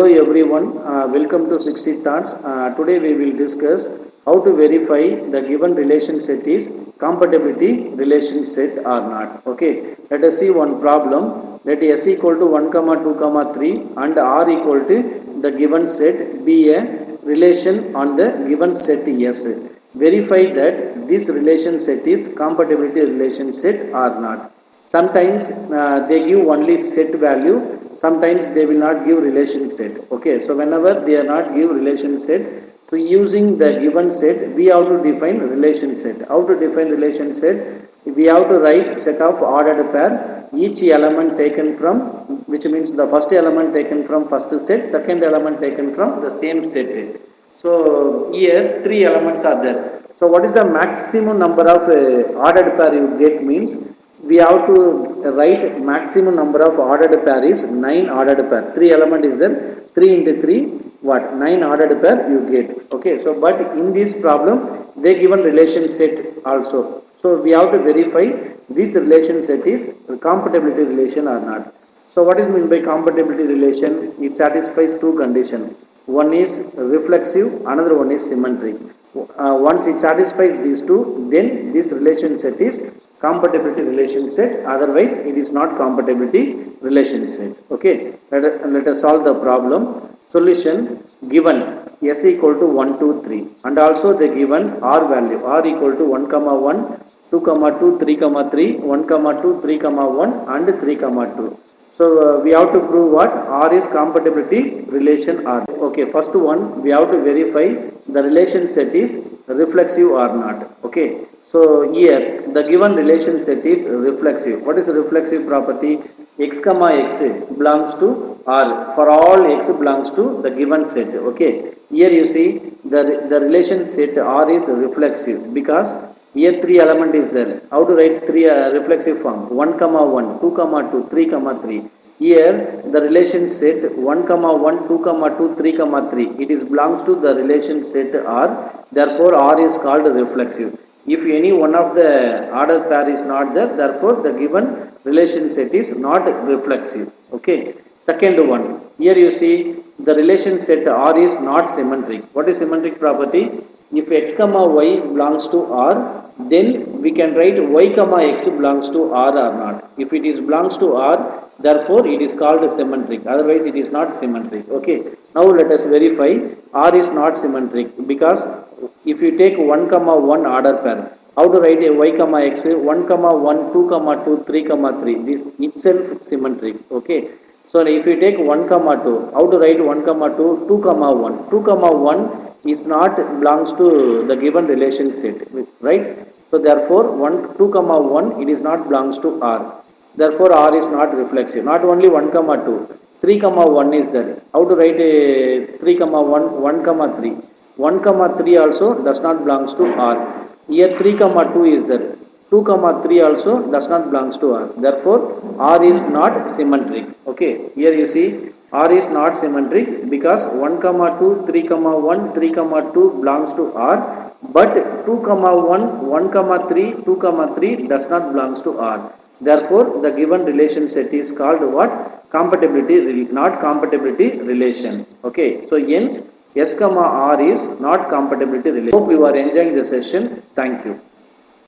Hello everyone, welcome to 60 Thoughts. Today we will discuss how to verify the given relation set is compatibility relation set or not. Okay, let us see one problem. Let S equal to 1, 2, 3 and R equal to the given set be a relation on the given set S. Verify that this relation set is compatibility relation set or not. Sometimes they give only set value, sometimes they will not give relation set. Okay, so whenever they are not give relation set, so using the given set we have to define relation set. How to define relation set? We have to write set of ordered pair, each element taken from, which means the first element taken from first set, second element taken from the same set. So here three elements are there. So what is the maximum number of ordered pair you get means we have to write maximum number of ordered pair is 9 ordered pair. 3 element is there, 3 into 3 what 9 ordered pair you get. Okay, so but in this problem they given relation set also. So we have to verify this relation set is compatibility relation or not. So what is meant by compatibility relation? It satisfies two conditions. One is reflexive, another one is symmetric. Once it satisfies these two, then this relation set is compatibility relation set. Otherwise, it is not compatibility relation set. Okay, let us solve the problem. Solution given S equal to 1, 2, 3 and also the given R value R equal to 1, 1, 2, 2, 3, 3, 1, 2, 3, 1 and 3, 2. So we have to prove what R is compatibility relation R. Okay, first one we have to verify the relation set is reflexive or not. Okay, so here the given relation set is reflexive. What is a reflexive property? X comma x belongs to R for all x belongs to the given set. Okay, here you see the relation set R is reflexive because here 3 element is there. How to write 3 reflexive form? 1, 1, 2, 2, 3, 3. Here the relation set 1, 1, 2, 2, 3, 3. It is belongs to the relation set R. Therefore, R is called reflexive. If any one of the ordered pair is not there, therefore the given relation set is not reflexive. Okay. Second one. Here you see the relation set R is not symmetric. What is symmetric property? If x comma y belongs to R, then we can write y comma x belongs to R or not. If it is belongs to R, therefore it is called symmetric. Otherwise it is not symmetric. Okay. Now let us verify R is not symmetric because if you take 1, 1 order pair, how to write a y comma x? 1, 1, 2, 2, 3, 3. This itself symmetric. Okay. So if you take 1, 2, how to write 1, 2, 2, 1. 2, 1 is not belongs to the given relation set, right? So therefore 1, 2, 1 it is not belongs to R. Therefore R is not reflexive. Not only 1, 2, 3, 1 is there. How to write a 3, 1, 1, 3. 1, 3 also does not belongs to R. Here 3, 2 is there. 2, 3 also does not belongs to R. Therefore, R is not symmetric. Okay. Here you see R is not symmetric because 1, 2, 3, 1, 3, 2 belongs to R. But 2, 1, 1, 3, 2, 3 does not belongs to R. Therefore, the given relation set is called what? Compatibility, not compatibility relation. Okay. So, hence S, R is not compatibility relation. Hope you are enjoying the session. Thank you.